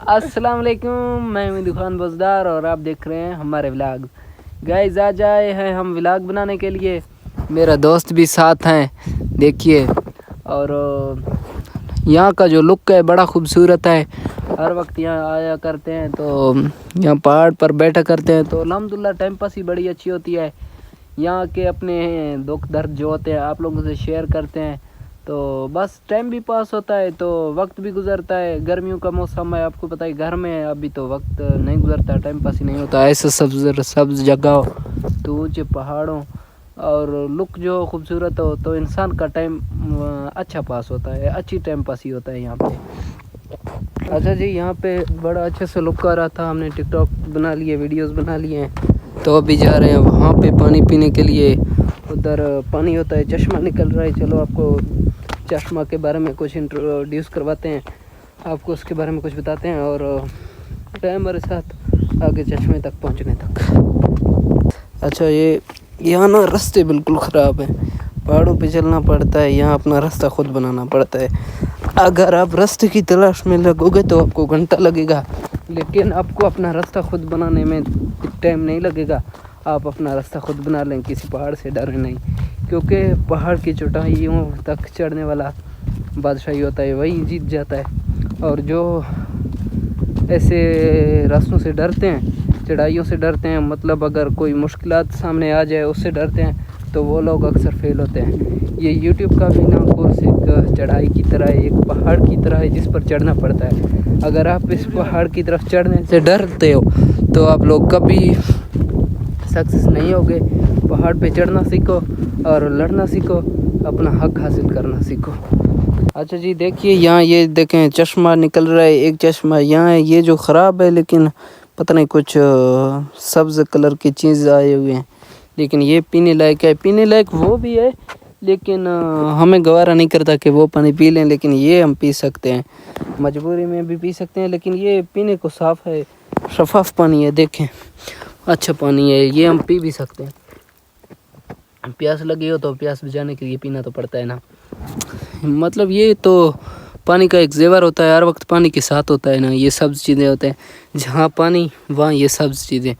السلام علیکم، میں ہوں دخان بزدار اور آپ دیکھ رہے ہیں ہمارے ولاگ. گائز آج آئے ہیں ہم ولاگ بنانے کے لیے. میرا دوست بھی ساتھ ہیں، دیکھیے. اور یہاں کا جو لک ہے بڑا خوبصورت ہے. ہر وقت یہاں آیا کرتے ہیں تو یہاں پہاڑ پر بیٹھا کرتے ہیں تو الحمدللہ ٹائم پاس ہی بڑی اچھی ہوتی ہے. یہاں کے اپنے دکھ درد جو ہوتے ہیں آپ لوگوں سے شیئر کرتے ہیں تو بس ٹائم بھی پاس ہوتا ہے تو وقت بھی گزرتا ہے. گرمیوں کا موسم ہے، آپ کو پتہ ہے گھر میں ابھی تو وقت نہیں گزرتا، ٹائم پاس ہی نہیں ہوتا. ایسے سبز جگہ تو اونچے پہاڑوں اور لک جو خوبصورت ہو تو انسان کا ٹائم اچھا پاس ہوتا ہے، اچھی ٹائم پاس ہی ہوتا ہے یہاں پہ. اچھا جی، یہاں پہ بڑا اچھے سے لک آ رہا تھا. ہم نے ٹک ٹاک بنا لیے، ویڈیوز بنا لیے ہیں تو ابھی جا رہے ہیں وہاں پہ پانی پینے کے لیے. ادھر پانی ہوتا ہے، چشمہ نکل رہا ہے. چلو آپ کو چشمہ کے بارے میں کچھ انٹروڈیوس کرواتے ہیں، آپ کو اس کے بارے میں کچھ بتاتے ہیں اور رہے ہمارے ساتھ آگے چشمے تک پہنچنے تک. اچھا، یہاں نا راستے بالکل خراب ہیں، پہاڑوں پہ چلنا پڑتا ہے. یہاں اپنا راستہ خود بنانا پڑتا ہے. اگر آپ راستے کی تلاش میں لگو گے تو آپ کو گھنٹہ لگے گا، لیکن آپ کو اپنا راستہ خود بنانے میں ٹائم نہیں لگے گا. آپ اپنا راستہ خود بنا لیں، کسی پہاڑ سے ڈریں نہیں، کیونکہ پہاڑ کی چوٹائیوں تک چڑھنے والا بادشاہی ہوتا ہے، وہی جیت جاتا ہے. اور جو ایسے راستوں سے ڈرتے ہیں، چڑھائیوں سے ڈرتے ہیں، مطلب اگر کوئی مشکلات سامنے آ جائے اس سے ڈرتے ہیں تو وہ لوگ اکثر فیل ہوتے ہیں. یہ یوٹیوب کا بھی نا کورس ایک چڑھائی کی طرح ہے، ایک پہاڑ کی طرح ہے جس پر چڑھنا پڑتا ہے. اگر آپ اس پہاڑ کی طرف چڑھنے سے ڈرتے ہو تو آپ لوگ کبھی سکسیس نہیں ہوگے. پہاڑ پہ چڑھنا سیکھو اور لڑنا سیکھو، اپنا حق حاصل کرنا سیکھو. اچھا جی، دیکھیے یہاں یہ دیکھیں چشمہ نکل رہا ہے. ایک چشمہ یہاں ہے، یہ جو خراب ہے لیکن پتہ نہیں کچھ سبز کلر کی چیز آئے ہوئے ہیں، لیکن یہ پینے لائق ہے. پینے لائق وہ بھی ہے لیکن ہمیں گوارا نہیں کرتا کہ وہ پانی پی لیں، لیکن یہ ہم پی سکتے ہیں، مجبوری میں بھی پی سکتے ہیں. لیکن یہ پینے کو صاف ہے، شفاف پانی ہے. دیکھیں اچھا پانی ہے، یہ ہم پی بھی سکتے ہیں. پیاس لگی ہو تو پیاس بجھانے کے لیے پینا تو پڑتا ہے نا. مطلب یہ تو پانی کا ایک زیور ہوتا ہے، ہر وقت پانی کے ساتھ ہوتا ہے نا. یہ سبز چیزیں ہوتے ہیں، جہاں پانی وہاں یہ سبز چیزیں.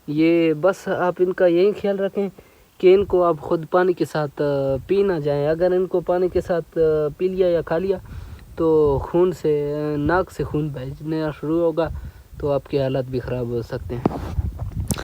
یہ بس آپ ان کا یہی خیال رکھیں کہ ان کو آپ خود پانی کے ساتھ پی نہ جائیں. اگر ان کو پانی کے ساتھ پی لیا یا کھا لیا تو خون سے، ناک سے خون بہنا شروع ہوگا تو آپ کے حالات بھی خراب ہو سکتے ہیں.